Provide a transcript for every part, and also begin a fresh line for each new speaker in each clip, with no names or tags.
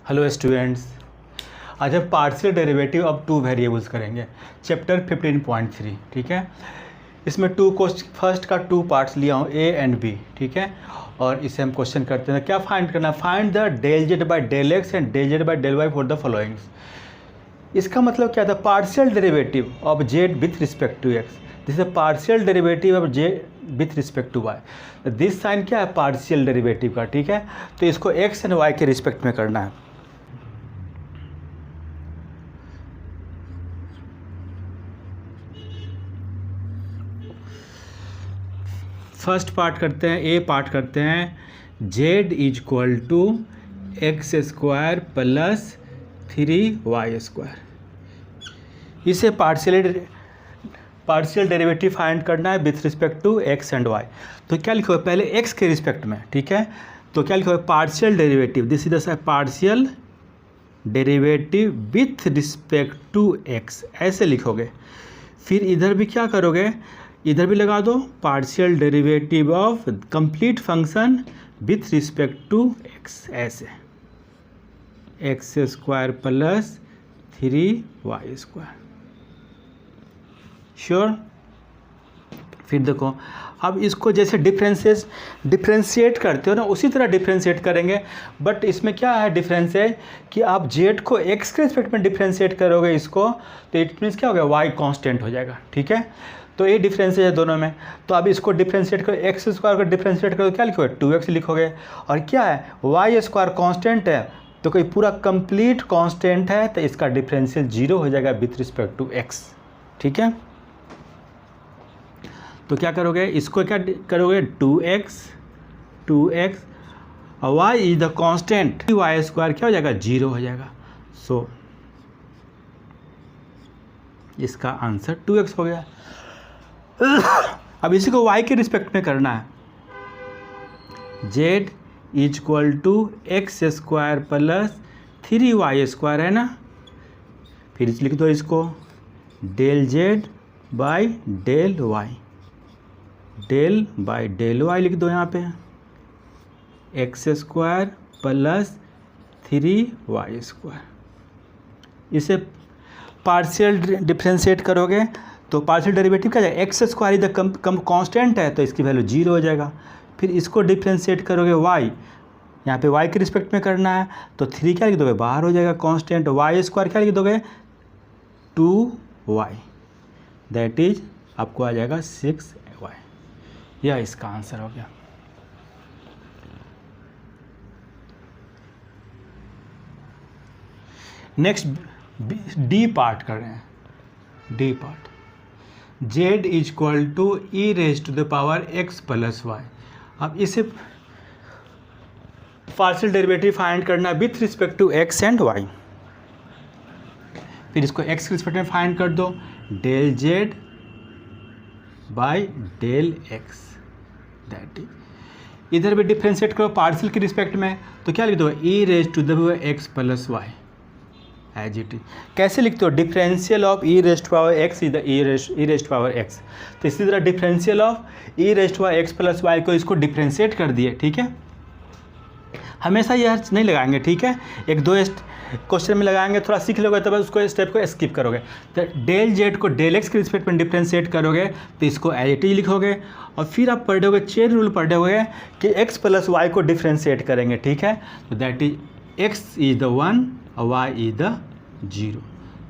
Hello students, आज हम partial derivative of two variables करेंगे। चैप्टर 15.3, ठीक है। इसमें फर्स्ट का टू पार्ट्स लिया हूँ, ए एंड बी, ठीक है। और इसे हम क्वेश्चन करते हैं। क्या फाइंड करना है? Find the del z by del x and del z by del y for the followings. इसका मतलब क्या था? Partial derivative of z with respect to x, this is partial derivative of z with respect to y. This sign क्या है? Partial derivative का, ठीक है। तो इसको एक्स एंड वाई के रिस्पेक्ट में करना है। फर्स्ट पार्ट करते हैं, ए पार्ट करते हैं। Z is equal to x square plus 3y square. इसे पार्शियल डेरिवेटिव फाइंड करना है with respect to x and y. तो क्या लिखो पहले एक्स के रिस्पेक्ट में, ठीक है। तो क्या लिखो? Partial derivative, this is the partial derivative with respect to x, ऐसे लिखोगे। फिर इधर भी क्या करोगे? इधर भी लगा दो partial derivative of complete function with respect to x, ऐसे x square plus 3y square. Sure? फिर देखो, अब इसको जैसे डिफ्रेंशिएट करते हो ना, उसी तरह डिफ्रेंशिएट करेंगे। बट इसमें क्या है डिफरेंस है कि आप जेड को एक्स के रिस्पेक्ट में डिफ्रेंशिएट करोगे इसको, तो इट मीन्स क्या हो गया? वाई कांस्टेंट हो जाएगा, ठीक है। तो ये डिफरेंस है दोनों में। तो अब इसको डिफ्रेंशिएट करो, एक्स स्क्वायर को डिफ्रेंशिएट करो, क्या लिखोगे? 2x लिखोगे। और क्या है? वाई स्क्वायर कांस्टेंट है, तो कोई पूरा कंप्लीट कांस्टेंट है, तो इसका डिफरेंशियल 0 हो जाएगा विथ रिस्पेक्ट टू एक्स, ठीक है। तो क्या करोगे? इसको क्या करोगे? 2x और y is the constant, y square क्या हो जाएगा? 0 हो जाएगा। सो इसका आंसर 2x हो गया। अब इसी को y के रिस्पेक्ट में करना है। z is equal to x square plus 3y square है ना। फिर लिख दो इसको del z by del y, del by del y लिख दो यहाँ पे, x square plus 3y square. इसे पार्शियल डिफ्रेंशिएट करोगे तो पार्शियल डेरिवेटिव क्या जाएगा? एक्स स्क्वायर इधर कम कांस्टेंट है, तो इसकी वैल्यू 0 हो जाएगा। फिर इसको डिफ्रेंशिएट करोगे y, यहाँ पे y के रिस्पेक्ट में करना है, तो 3 क्या लिख दोगे? बाहर हो जाएगा कांस्टेंट। y स्क्वायर क्या लिख दोगे? 2y, दैट इज आपको आ जाएगा 6y। यह इसका आंसर हो गया। नेक्स्ट डी पार्ट कर रहे हैं। D part, z is equal to e raise to the power x plus y. अब इसे पार्शियल डेरिवेटिव फाइंड करना है with respect to x and y। फिर इसको x के रिस्पेक्ट में फाइंड कर दो, del z by del x, that is. इधर भी डिफ्रेंशिएट करो पार्शियल के रिस्पेक्ट में, तो क्या लिख दो? E raise to the power x plus y, as it is. कैसे लिखते हो? Differential of e raised power x is the e raised power x. तो इसी तरह differential of e raised power x plus y को इसको differentiate कर दिए, ठीक है। हमेशा यह नहीं लगाएंगे, ठीक है। एक दो क्वेश्चन में लगाएंगे, थोड़ा सीख लोगे तब उसको स्टेप को स्किप करोगे। तो डेल जेड को डेल एक्स के रिस्पेक्ट में डिफरेंशिएट करोगे, तो इसको एज इट इज लिखोगे। और फिर आप पढ़े होगे, चेन रूल पढ़े हुए कि एक्स प्लस वाई को डिफरेंशिएट करेंगे, ठीक है। तो दैट इज एक्स इज द 1 और y इज द 0।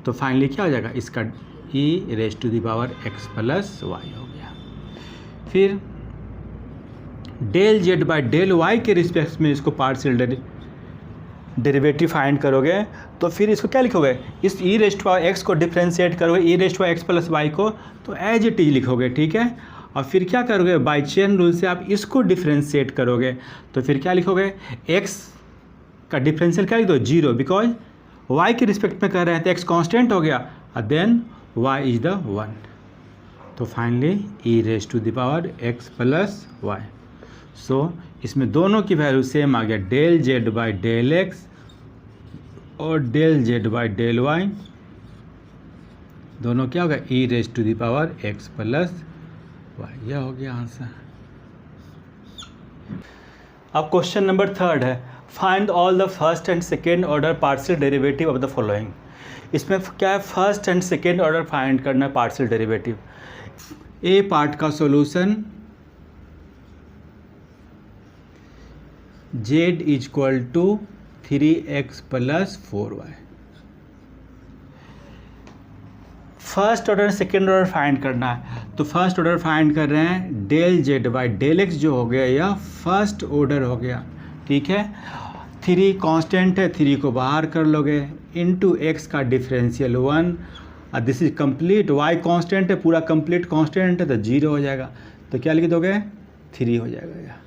तो फाइनली क्या हो जाएगा? इसका e raise to the power x plus y हो गया। फिर del z by del y के रिस्पेक्ट में इसको पार्शियल डेरिवेटिव फाइंड करोगे, तो फिर इसको क्या लिखोगे? इस e raise to power x को डिफ्रेंशिएट करोगे, e raise to power x plus y को, तो एज इट इज लिखोगे, ठीक है। और फिर क्या करोगे? बाई चेन रूल से आप इसको डिफ्रेंशिएट करोगे, तो फिर क्या लिखोगे? x का डिफरेंशियल क्या लिख दो? 0, बिकॉज y के रिस्पेक्ट में कर रहे हैं, तो x कांस्टेंट हो गया, और देन y इज द 1। तो finally e raise to the power x plus y. So इसमें दोनों की वैल्यू सेम आ गया, del z by del x और del z by del y, दोनों क्या होगा? e raise to the power x plus y. यह हो गया आंसर। अब क्वेश्चन नंबर 3 है, find all the first and second order partial derivative of the following. इसमें क्या है, first and second order find करना है पार्शियल डेरिवेटिव। ए पार्ट का solution z equal to 3x plus 4y। First order second order find करना है, तो first order find कर रहे हैं del z by del x जो हो गया यह फर्स्ट ऑर्डर हो गया, ठीक है। 3 कांस्टेंट है, 3 को बाहर कर लोगे, इनटू एक्स का डिफरेंशियल 1, और this is complete, y constant है, पूरा कंप्लीट कांस्टेंट है तो 0 हो जाएगा, तो क्या लिख दोगे 3 हो जाएगा।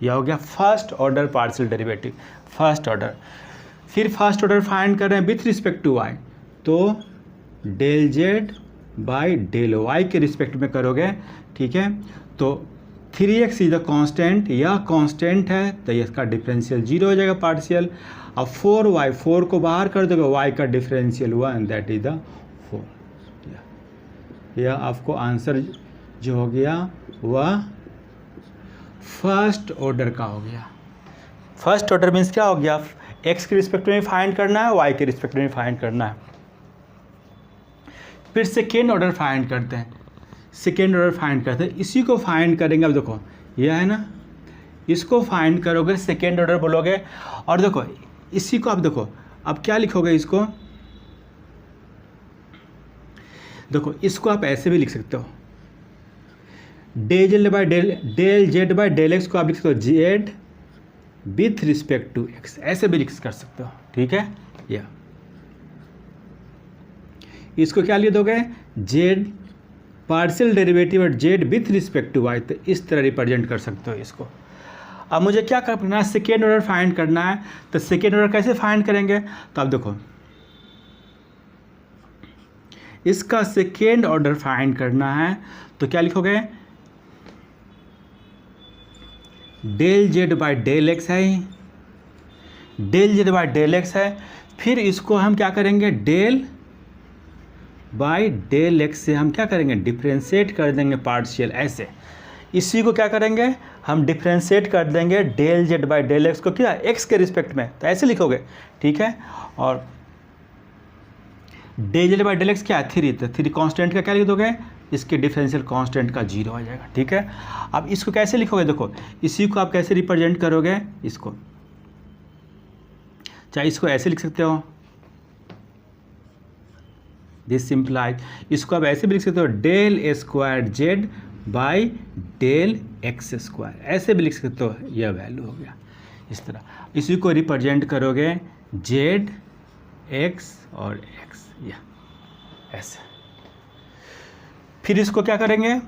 यह हो गया first order partial derivative, first order. फिर फर्स्ट ऑर्डर फाइंड कर रहे हैं विथ रिस्पेक्ट टू वाई, तो del z by del y के रिस्पेक्ट में करोगे, ठीक है। तो 3x इज द कांस्टेंट, यह कांस्टेंट है तो इसका डिफरेंशियल 0 हो जाएगा पार्शियल। अब 4y, 4 को बाहर कर दोगे, y का डिफरेंशियल 1, दैट इज द 4। यह आपको आंसर जो हो गया वह फर्स्ट ऑर्डर का हो गया। फर्स्ट ऑर्डर मीन्स क्या हो गया, x के रिस्पेक्ट में फाइंड करना है, y के रिस्पेक्ट में फाइंड करना है। फिर सेकेंड ऑर्डर फाइंड करते हैं, सेकेंड ऑर्डर फाइंड करते हैं, इसी को फाइंड करेंगे। अब देखो यह है ना, इसको फाइंड करोगे सेकेंड ऑर्डर बोलोगे, और देखो इसी को आप देखो अब क्या लिखोगे, इसको देखो, इसको आप ऐसे भी लिख सकते हो, del z by del x को आप लिख सकते हो z with respect to x, ऐसे भी लिख कर सकते हो, ठीक है। या इसको क्या लिख दोगे, जेड पार्शियल डेरिवेटिव और z with respect to y, तो इस तरह रिप्रेजेंट कर सकते हो इसको। अब मुझे क्या करना है, सेकेंड ऑर्डर फाइंड करना है, तो सेकेंड ऑर्डर कैसे फाइंड करेंगे, तो आप देखो इसका सेकेंड ऑर्डर फाइंड करना है, तो क्या लिखोगे, del z by del x है, del z by del x है, फिर इसको हम क्या करेंगे, डेल बाई डेल एक्स से हम क्या करेंगे, डिफ्रेंशिएट कर देंगे पार्शियल, ऐसे। इसी को क्या करेंगे, हम डिफ्रेंशिएट कर देंगे del z by del x को, क्या एक्स के रिस्पेक्ट में, तो ऐसे लिखोगे, ठीक है। और del z by del x क्या है, 3, तो 3 कांस्टेंट का क्या लिख दोगे, इसके डिफरेंशियल कांस्टेंट का 0 हो जाएगा, ठीक है। अब इसको कैसे लिखोगे, देखो इसी को आप कैसे रिप्रेजेंट करोगे, इसको चाहे इसको ऐसे लिख सकते हो, दिस सिंप्लाइज, इसको आप ऐसे भी लिख सकते हो del square z by del x square, ऐसे भी लिख सकते हो, यह वैल्यू हो गया इस तरह। इसी को रिप्रेजेंट करोगे जेड एक्स और एक्स, या ऐसे। फिर इसको क्या करेंगे,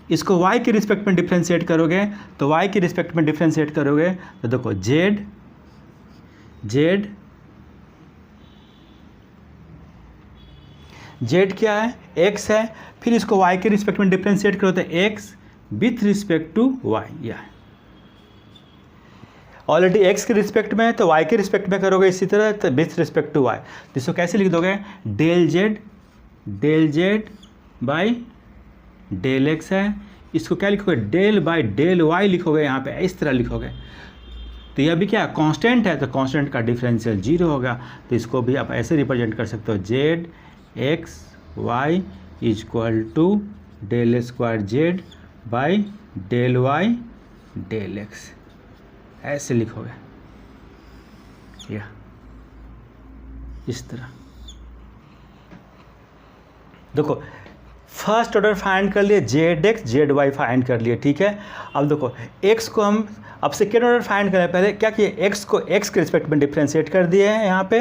इसको y के रिस्पेक्ट में डिफ्रेंशिएट करोगे, तो y के रिस्पेक्ट में डिफ्रेंशिएट करोगे तो देखो जेड क्या है, x है, फिर इसको y के रिस्पेक्ट में डिफ्रेंशिएट करो तो x with respect to y, या ऑलरेडी x के रिस्पेक्ट में है तो y के रिस्पेक्ट में करोगे इसी तरह, तो विथ रिस्पेक्ट टू y, तो इसको कैसे लिख दोगे, del z by del x है, इसको क्या लिखोगे, डेल बाई डेल वाई लिखोगे, यहाँ पे इस तरह लिखोगे, तो यह भी क्या कांस्टेंट है, तो कांस्टेंट का डिफरेंशियल 0 होगा, तो इसको भी आप ऐसे रिप्रेजेंट कर सकते हो, z x y equal to del square z by del y del x, ऐसे लिखोगे, या इस तरह। देखो फर्स्ट ऑर्डर फाइंड कर लिए, z x z y find कर लिए, ठीक है। अब देखो एक्स को हम अब सेकेंड ऑर्डर फाइंड करें, पहले क्या किए, एक्स को एक्स के रिस्पेक्ट में डिफ्रेंशिएट कर दिए हैं, यहाँ पे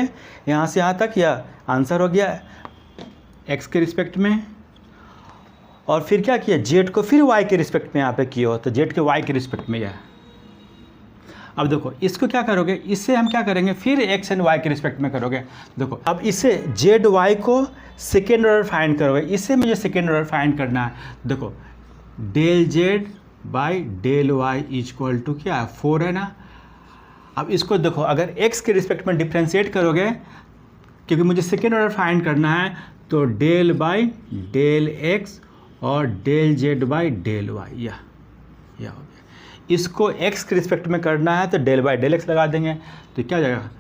यहाँ से यहाँ तक, यह आंसर हो गया एक्स के रिस्पेक्ट में। और फिर क्या किया, जेड को फिर वाई के रिस्पेक्ट में यहाँ पे किए हो, तो जेड के वाई के रिस्पेक्ट में यह। अब देखो इसको क्या करोगे, इससे हम क्या करेंगे, फिर एक्स एंड वाई के रिस्पेक्ट में करोगे। देखो अब इससे जेड वाई को सेकेंड ऑर्डर फाइंड करोगे, इससे मुझे सेकेंड ऑर्डर फाइंड करना है। देखो del z by del y equal to क्या है, 4 है ना। अब इसको देखो अगर एक्स के रिस्पेक्ट में डिफ्रेंशिएट करोगे, क्योंकि मुझे सेकेंड ऑर्डर फाइंड करना है, तो डेल बाई डेल एक्स और del z by del y, यह हो गया। इसको x के रिस्पेक्ट में करना है तो डेल बाई डेल एक्स लगा देंगे, तो क्या हो जाएगा,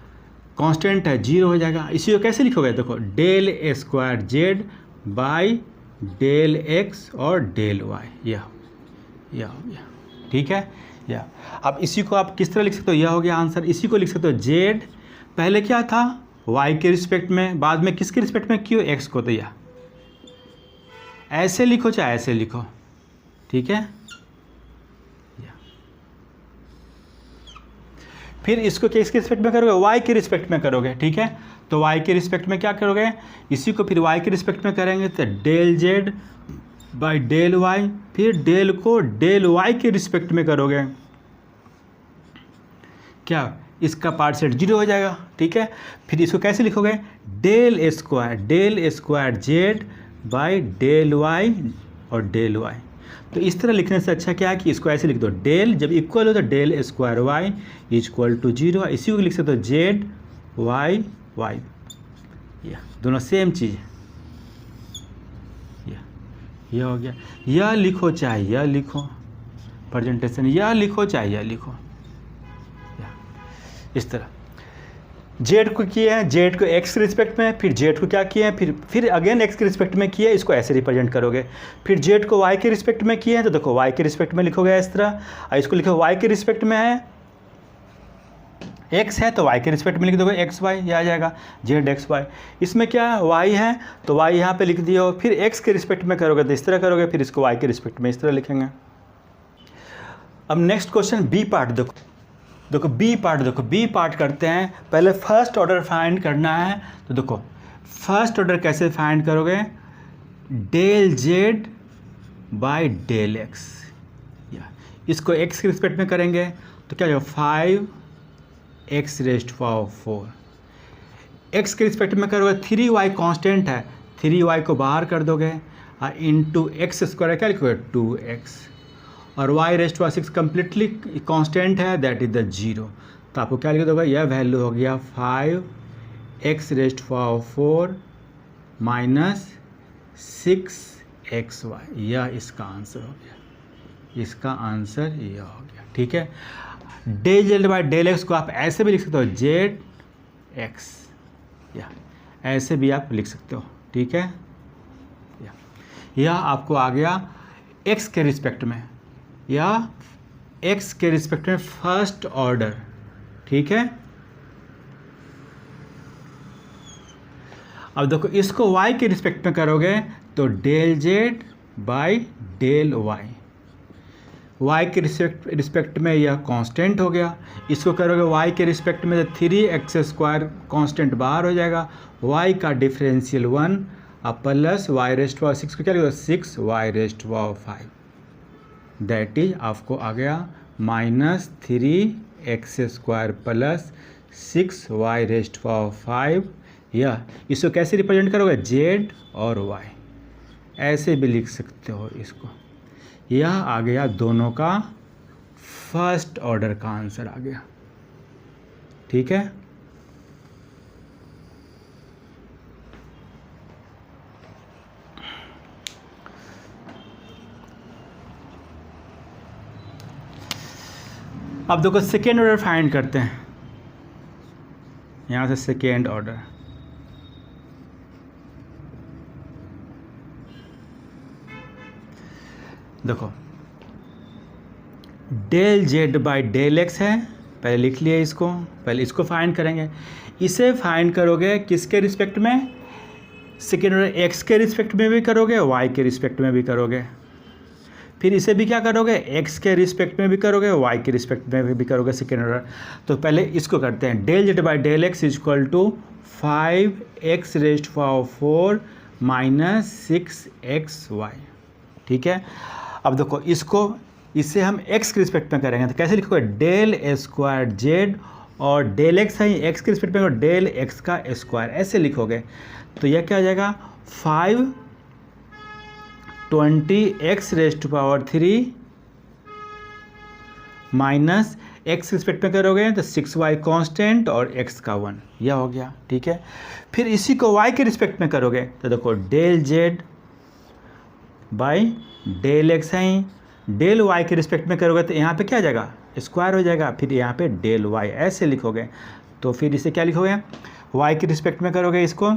कांस्टेंट है 0 हो जाएगा। इसी को कैसे लिखोगे, देखो del square z by del x और डेल वाई, यह हो गया, ठीक है। या अब इसी को आप किस तरह लिख सकते हो, यह हो गया आंसर। इसी को लिख सकते हो जेड पहले क्या था y के रिस्पेक्ट में, बाद में किसके रिस्पेक्ट में, क्यों x को, तो यह ऐसे लिखो चाहे ऐसे लिखो, ठीक है। फिर इसको किसके रिस्पेक्ट में करोगे, y के रिस्पेक्ट में करोगे, ठीक है। तो y के रिस्पेक्ट में क्या करोगे, इसी को फिर y के रिस्पेक्ट में करेंगे तो del z by del y, फिर डेल को डेल वाई के रिस्पेक्ट में करोगे, क्या इसका पार्ट सेट 0 हो जाएगा, ठीक है। फिर इसको कैसे लिखोगे, del square z by del y और डेल वाई। तो इस तरह लिखने से अच्छा क्या है कि इसको ऐसे लिख दो, डेल जब इक्वल हो तो del square y equal to 0, इसी को लिख सकते हो जेड वाई वाई, यह दोनों सेम चीज़ है, यह हो गया। यह लिखो चाहे यह लिखो, प्रेजेंटेशन यह लिखो चाहे यह लिखो, इस तरह। जेड को किए हैं, जेड को एक्स के रिस्पेक्ट में, फिर जेड को क्या किए हैं, फिर अगेन एक्स के रिस्पेक्ट में किए, इसको ऐसे रिप्रेजेंट करोगे। फिर जेड को वाई के रिस्पेक्ट में किए हैं तो देखो वाई के रिस्पेक्ट में लिखोगे इस तरह, और इसको लिखो वाई के रिस्पेक्ट में है, एक्स है तो वाई के रिस्पेक्ट में लिख दोगे एक्स वाई, यह आ जाएगा जेड एक्स वाई। इसमें क्या है, वाई है तो वाई यहाँ पे लिख दिया, फिर एक्स के रिस्पेक्ट में करोगे तो इस तरह करोगे, फिर इसको वाई के रिस्पेक्ट में इस तरह लिखेंगे। अब नेक्स्ट क्वेश्चन बी पार्ट देखो बी पार्ट करते हैं। पहले फर्स्ट ऑर्डर फाइंड करना है, तो देखो फर्स्ट ऑर्डर कैसे फाइंड करोगे, del z by del x, या इसको एक्स के रिस्पेक्ट में करेंगे तो क्या होगा 5x रेस्ट पावर 4, एक्स के रिस्पेक्ट में करोगे 3y कांस्टेंट है, 3y को बाहर कर दोगे और इंटू एक्स स्क्वायर क्या लिखोगे 2x, और y rest power 6 completely constant है दैट इज द 0, तो आपको क्या लिख दोगे, यह वैल्यू हो गया 5x raised power 4 minus 6xy, यह इसका आंसर हो गया, इसका आंसर यह हो गया, ठीक है। Del z by del x को आप ऐसे भी लिख सकते हो जेड एक्स, या ऐसे भी आप लिख सकते हो, ठीक है। यह आपको आ गया एक्स के रिस्पेक्ट में, या एक्स के रिस्पेक्ट में फर्स्ट ऑर्डर, ठीक है। अब देखो इसको y के रिस्पेक्ट में करोगे तो del z by del y, y के रिस्पेक्ट में यह कांस्टेंट हो गया, इसको करोगे y के रिस्पेक्ट में तो 3x स्क्वायर कांस्टेंट बाहर हो जाएगा, y का डिफरेंशियल 1 अब प्लस y रेस्ट पावर 6 को क्या लिखोगे 6y rest power 5, that is आपको आ गया minus 3x square plus 6y rest power 5, या इसको कैसे रिप्रेजेंट करोगे z और y, ऐसे भी लिख सकते हो इसको। यह आ गया दोनों का फर्स्ट ऑर्डर का आंसर आ गया, ठीक है। अब देखो सेकेंड ऑर्डर फाइंड करते हैं, यहाँ से सेकेंड ऑर्डर, देखो del z by del x है, पहले लिख लिया इसको, पहले इसको फाइंड करेंगे। इसे फाइंड करोगे किसके रिस्पेक्ट में, सेकेंड ऑर्डर एक्स के रिस्पेक्ट में भी करोगे, वाई के रिस्पेक्ट में भी करोगे, फिर इसे भी क्या करोगे एक्स के रिस्पेक्ट में भी करोगे, वाई के रिस्पेक्ट में भी करोगे सेकेंड ऑर्डर। तो पहले इसको करते हैं, del z by del x is equal to 5x raised power 4 minus 6xy, ठीक है। अब देखो इसे हम x के रिस्पेक्ट में करेंगे तो कैसे लिखोगे, डेल स्क्वायर जेड और डेल एक्स है एक्स के रिस्पेक्ट में और डेल एक्स का स्क्वायर, ऐसे लिखोगे तो यह क्या हो जाएगा 520x rest power 3 minus x respect में करोगे तो 6y कांस्टेंट और x का 1, यह हो गया, ठीक है। फिर इसी को y के रिस्पेक्ट में करोगे तो देखो del z by del x है डेल वाई के रिस्पेक्ट में करोगे तो यहाँ पे क्या आ जाएगा, स्क्वायर हो जाएगा, फिर यहाँ पे डेल वाई ऐसे लिखोगे। तो फिर इसे क्या लिखोगे, वाई के रिस्पेक्ट में करोगे इसको,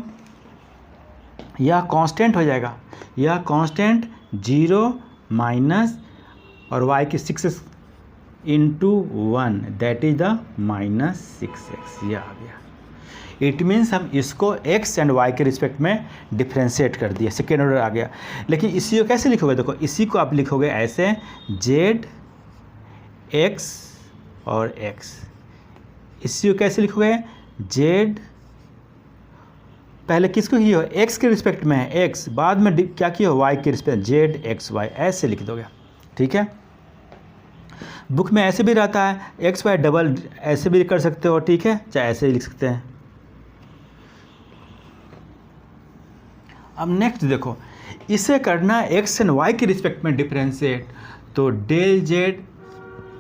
यह कांस्टेंट हो जाएगा, यह कांस्टेंट 0 माइनस और वाई की 6 into 1 that is the -6x, यह आ गया। इट मीन्स हम इसको x एंड y के रिस्पेक्ट में डिफ्रेंशिएट कर दिए, सेकेंड ऑर्डर आ गया। लेकिन इसी को कैसे लिखोगे, देखो इसी को आप लिखोगे ऐसे z x और x, इसी को कैसे लिखोगे, z पहले किसको किए हो, x के रिस्पेक्ट में है x, बाद में क्या किया हो, y के रिस्पेक्ट, z x y ऐसे लिख दोगे। ठीक है, बुक में ऐसे भी रहता है x y डबल, ऐसे भी कर सकते हो, ठीक है, चाहे ऐसे ही लिख सकते हैं। अब नेक्स्ट देखो, इसे करना x एंड y के रिस्पेक्ट में डिफ्रेंशिएट, तो del z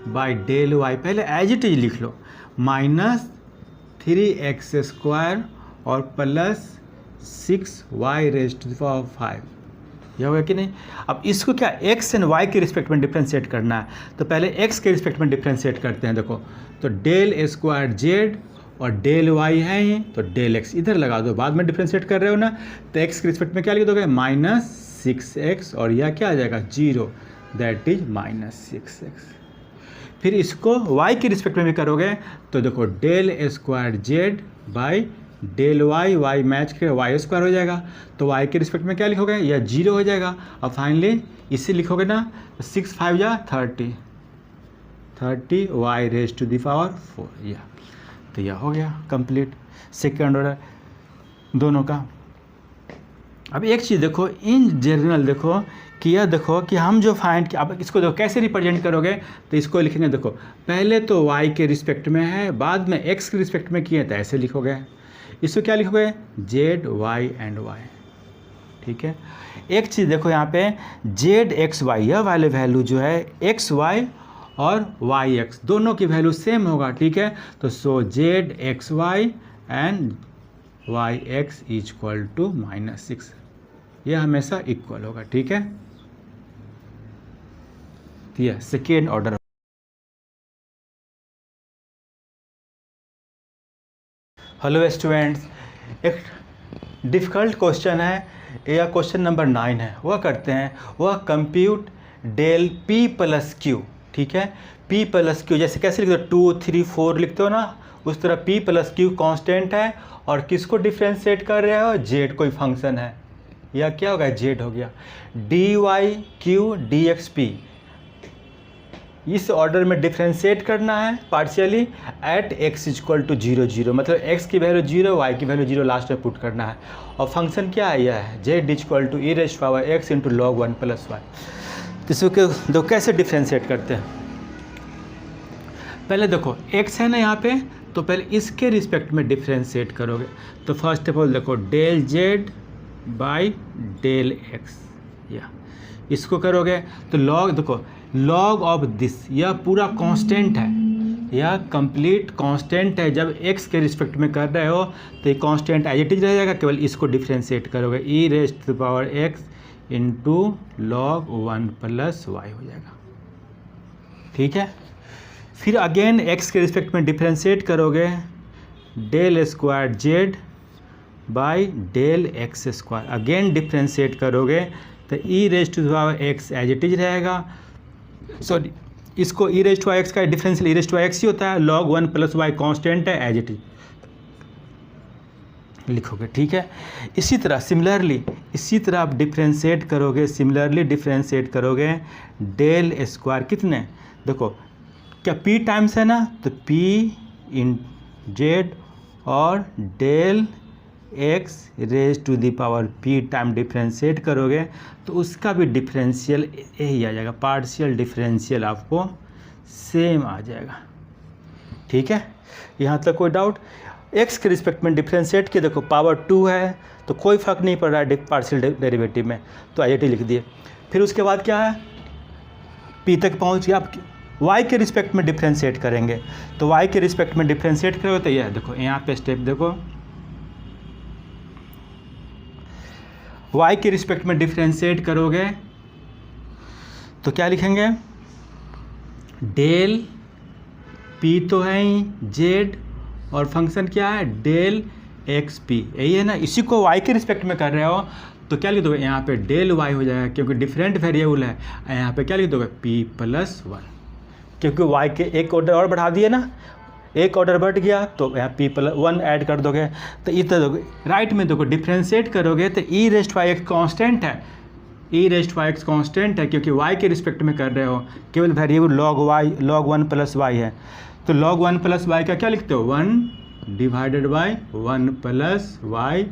by del y पहले एज इट इज लिख लो, -3x² और +6y⁵, यह होगा कि नहीं। अब इसको क्या x एंड y के रिस्पेक्ट में डिफ्रेंशिएट करना है, तो पहले x के रिस्पेक्ट में डिफ्रेंशिएट करते हैं। देखो तो डेल स्क्वायर z और डेल y है ही, तो डेल x इधर लगा दो, बाद में डिफ्रेंशिएट कर रहे हो ना, तो x के रिस्पेक्ट में क्या लिख दोगे, -6x और यह क्या आ जाएगा 0 दैट इज -6x। फिर इसको y के रिस्पेक्ट में भी करोगे तो देखो del square z by del y मैच के y² हो जाएगा, तो y के रिस्पेक्ट में क्या लिखोगे, यह 0 हो जाएगा। अब फाइनली इसे लिखोगे ना, 6 5 जा 30 y⁴, यह तो यह हो गया कंप्लीट सेकेंड ऑर्डर दोनों का। अब एक चीज़ देखो, इन जनरल देखो कि यह देखो कि हम जो फाइंड, अब इसको देखो कैसे रिप्रेजेंट करोगे, तो इसको लिखेंगे, देखो पहले तो y के रिस्पेक्ट में है, बाद में x के रिस्पेक्ट में किए तो ऐसे लिखोगे, इसको क्या लिखोगे, z y एंड y। ठीक है, एक चीज़ देखो यहाँ पे z x y, यह वाले वैल्यू जो है x y और y x दोनों की वैल्यू सेम होगा। ठीक है, तो so z x y and y x equal to -6, यह हमेशा इक्वल होगा। ठीक है, यह सेकेंड ऑर्डर। हेलो स्टूडेंट्स, एक डिफ़िकल्ट क्वेश्चन है, यह क्वेश्चन नंबर 9 है, वह करते हैं, वह compute del p plus q. ठीक है, p प्लस क्यू जैसे कैसे लिखते हो, 2 3 4 लिखते हो ना, उस तरह p प्लस क्यू कॉन्स्टेंट है और किसको डिफ्रेंशिएट कर रहे हो, z कोई फंक्शन है, यह क्या होगा, z हो गया। dy q dx p इस ऑर्डर में डिफ्रेंशिएट करना है partially at x equal to 0 0, मतलब x की वैल्यू 0 y की वैल्यू 0 लास्ट में पुट करना है, और फंक्शन क्या है, यह है z equal to e⁻x into log 1 + y। तो इसको दो कैसे डिफ्रेंशिएट करते हैं, पहले देखो x है ना यहाँ पे, तो पहले इसके रिस्पेक्ट में डिफ्रेंशिएट करोगे, तो फर्स्ट ऑफ ऑल देखो del z by del x, या इसको करोगे तो लॉग, देखो लॉग ऑफ दिस, यह पूरा कांस्टेंट है, यह कंप्लीट कांस्टेंट है। जब x के रिस्पेक्ट में कर रहे हो तो ये कांस्टेंट एज इट इज रह जाएगा, केवल इसको डिफ्रेंशिएट करोगे, e⁻x इंटू log 1 + y हो जाएगा। ठीक है, फिर अगेन x के रिस्पेक्ट में डिफ्रेंशिएट करोगे, del square z by del x², again differentiate करोगे तो e⁻x एज इट इज रहेगा, सॉरी इसको e⁻x का डिफरेंशियल e⁻x ही होता है, log 1 + y कांस्टेंट है, एज इट इज लिखोगे। ठीक है, इसी तरह सिमिलरली इसी तरह आप डिफ्रेंशिएट करोगे, सिमिलरली डिफ्रेंशिएट करोगे डेल स्क्वायर, कितने देखो क्या p टाइम्स है ना, तो p इन z और डेल x⁻p टाइम डिफ्रेंशिएट करोगे तो उसका भी डिफरेंशियल यही आ जाएगा, पार्शियल डिफरेंशियल आपको सेम आ जाएगा। ठीक है, यहाँ तक कोई डाउट। x के रिस्पेक्ट में डिफरेंशिएट किया, देखो पावर 2 है तो कोई फ़र्क नहीं पड़ रहा है पार्शियल डेरिवेटिव में, तो आई लिख दिए। फिर उसके बाद क्या है, p तक पहुँच गया, आप y के रिस्पेक्ट में डिफरेंशिएट करेंगे, तो y के रिस्पेक्ट में डिफरेंशिएट करोगे तो यह देखो यहाँ पे स्टेप देखो, y के रिस्पेक्ट में डिफरेंशिएट करोगे तो क्या लिखेंगे, डेल पी तो है ही जेड और फंक्शन क्या है डेल एक्स पी, यही है ना। इसी को वाई के रिस्पेक्ट में कर रहे हो तो क्या लिख दोगे, यहाँ पे डेल वाई हो जाएगा क्योंकि डिफरेंट वेरिएबल है। यहाँ पे क्या लिख दोगे पी प्लस वन, क्योंकि वाई के एक ऑर्डर और बढ़ा दिए ना, एक ऑर्डर बढ़ गया तो यहाँ पी प्लस वन ऐड कर दोगे। तो इधर दोगे राइट में देखो डिफ्रेंशिएट करोगे तो ई रेस्ट वाई एक्स कॉन्स्टेंट है, e rest Y x constant है क्योंकि वाई के रिस्पेक्ट में कर रहे हो, केवल variable log y log one plus y है। तो लॉग वन प्लस वाई का क्या लिखते हो, one divided by one plus y,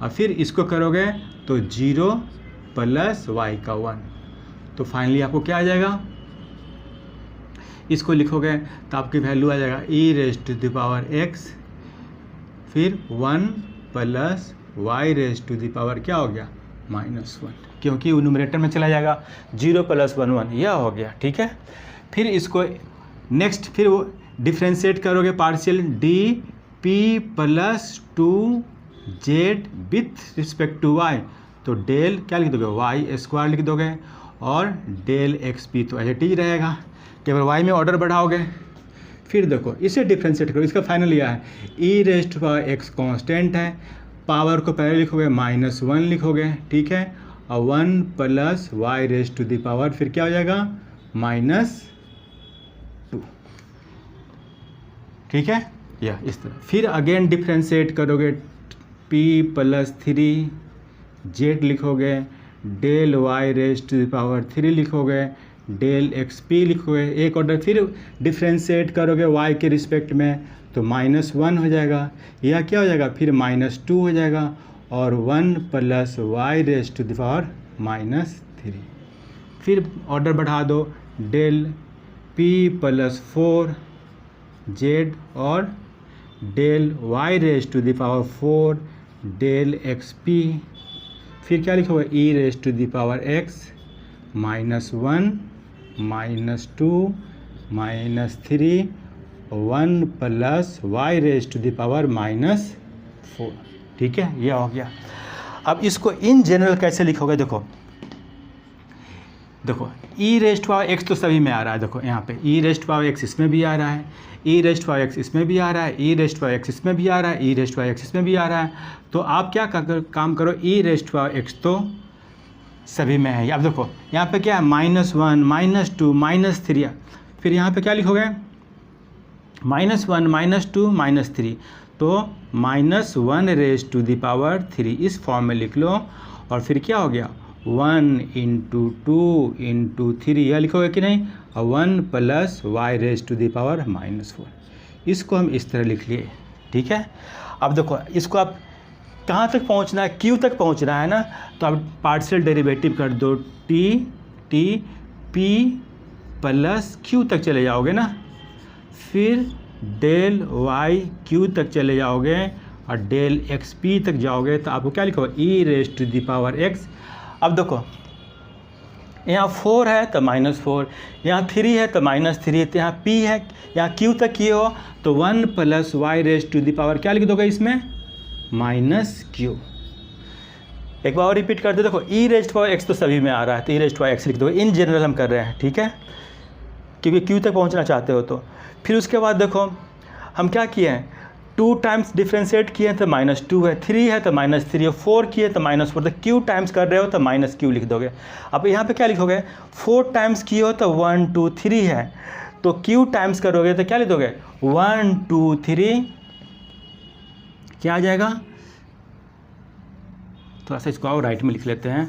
और फिर इसको करोगे तो जीरो प्लस वाई का वन। तो फाइनली आपको क्या आ जाएगा, इसको लिखोगे तो आपकी वैल्यू आ जाएगा e raised to the power x, फिर one plus y raised to the power क्या हो गया माइनस वन, क्योंकि वो न्यूमरेटर में चला जाएगा, जीरो प्लस वन वन, यह हो गया। ठीक है, फिर इसको नेक्स्ट फिर वो डिफ्रेंशिएट करोगे partial d p plus two z with respect to y, तो डेल क्या लिख दोगे वाई स्क्वायर लिख दोगे और डेल एक्स पी तो एज ही रहेगा, केवल वाई में ऑर्डर बढ़ाओगे। फिर देखो इसे डिफ्रेंशिएट करो, इसका फाइनल यह है e raised power x constant है, पावर को पहले लिखोगे माइनस वन लिखोगे, ठीक है, और one plus y raised to the power फिर क्या हो जाएगा माइनस टू। ठीक है, या इस तरह फिर अगेन डिफ्रेंशिएट करोगे पी प्लस थ्री जेड लिखोगे, del y raised to the power three लिखोगे, डेल एक्स पी लिखोगे, एक ऑर्डर फिर डिफ्रेंशिएट करोगे वाई के रिस्पेक्ट में तो माइनस वन हो जाएगा, यह क्या हो जाएगा फिर माइनस टू हो जाएगा, और one plus y raised to the power minus three. फिर ऑर्डर बढ़ा दो del p plus four z और del y raised to the power four del x p, फिर क्या लिखोगे e raised to the power x minus one minus two minus three one plus y raised to the power minus four. ठीक है, यह हो गया। अब इसको इन जनरल कैसे लिखोगे, देखो देखो ई रेस्ट पावर एक्स तो सभी में आ रहा है, देखो यहाँ पे ई रेस्ट पावर एक्स इसमें भी आ रहा है, ई रेस्ट पावर एक्स इसमें भी आ रहा है, ई रेस्ट पावर एक्स इसमें भी आ रहा है, ई रेस्ट पावर एक्स इसमें भी आ रहा है। तो आप क्या काम करो, ई रेस्ट पावर एक्स तो सभी में है। अब देखो यहाँ पे क्या है minus one minus two minus three, फिर यहाँ पे क्या लिखोगे minus one minus two minus three, तो minus one raise to the power three इस फॉर्म में लिख लो, और फिर क्या हो गया one into two into three, यह लिखोगे कि नहीं, और one plus y raise to the power minus four, इसको हम इस तरह लिख लिए। ठीक है, अब देखो इसको आप कहाँ तक पहुँचना है, क्यू तक पहुँचना है ना, तो अब पार्शियल डेरिवेटिव कर दो T T P plus Q तक चले जाओगे ना, फिर डेल वाई क्यू तक चले जाओगे और डेल एक्स पी तक जाओगे, तो आपको क्या लिखोगे e raise to the power x. अब देखो यहाँ फोर है तो माइनस फोर, यहाँ थ्री है तो माइनस थ्री, तो यहाँ पी है, यहाँ क्यू तक किए हो तो one plus y raise to the power क्या लिख दोगे इसमें माइनस क्यू। एक बार और रिपीट कर दो, देखो ई रेज पावर एक्स तो सभी में आ रहा है तो ई रेज पावर एक्स लिख दोगे, इन जनरल हम कर रहे हैं। ठीक है, क्योंकि क्यू तक पहुँचना चाहते हो तो। फिर उसके बाद देखो हम क्या किए हैं, टू टाइम्स डिफ्रेंशिएट किए तो माइनस टू है, थ्री है तो माइनस थ्री है, फोर किए तो माइनस फोर, तो क्यू टाइम्स कर रहे हो तो माइनस क्यू लिख दोगे। अब यहाँ पे क्या लिखोगे, फोर टाइम्स किए हो तो वन टू थ्री है, तो क्यू टाइम्स करोगे तो क्या लिख दोगे वन टू थ्री, क्या आ जाएगा, थोड़ा सा इसको आओ राइट में लिख लेते हैं,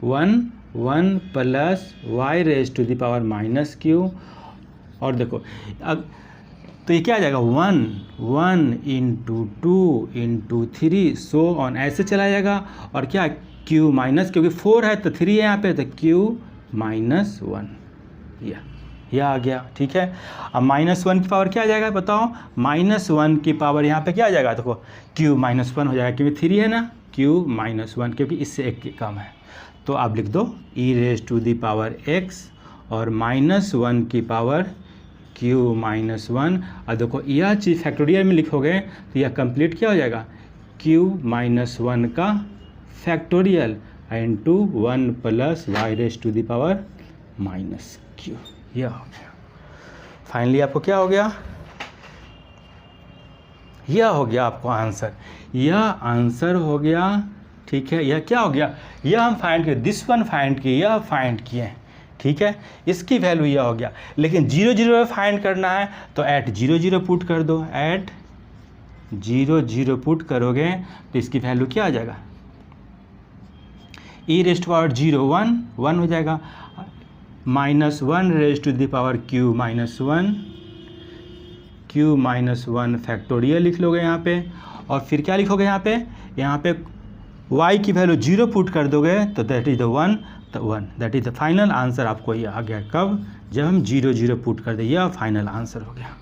one one plus y raise to the power minus q, और देखो अब तो ये क्या आ जाएगा one one into two into three so on, ऐसे चला जाएगा, और क्या क्यू माइनस, क्योंकि फोर है तो थ्री है यहाँ पे, तो क्यू माइनस वन, यह आ गया। ठीक है, अब माइनस वन की पावर क्या आ जाएगा बताओ, माइनस वन की पावर यहाँ पे क्या आ जाएगा, देखो क्यू माइनस वन हो जाएगा, क्योंकि थ्री है ना, क्यू माइनस वन, क्योंकि इससे एक कम है, तो आप लिख दो e raise to the power x और माइनस वन की पावर क्यू माइनस वन। और देखो यह चीज़ फैक्टोरियल में लिखोगे तो यह कंप्लीट क्या हो जाएगा, क्यू माइनस वन का factorial into one plus y raise to the power minus q, यह हो गया। फाइनली आपको क्या हो गया, यह हो गया आपको आंसर, यह आंसर हो गया। ठीक है, यह क्या हो गया, यह हम फाइंड किए, दिस वन फाइंड किए, यह फाइंड किए। ठीक है, इसकी वैल्यू यह हो गया। लेकिन 0 0 में फाइंड करना है तो एट 0 0 पुट कर दो, एट 0 0 पुट करोगे तो इसकी वैल्यू क्या आ जाएगा, e रेज़ टू पावर 0 1 हो जाएगा, minus 1 raise to the power q minus 1, q minus 1 factorial लिख लोगे यहाँ पे। और फिर क्या लिखोगे यहाँ पे y की वैल्यू 0 पुट कर दोगे तो दैट इज़ द 1, तो 1 that is the final answer. आपको ये आ गया कब, जब हम 0 0 पुट कर दें, यह फाइनल आंसर हो गया।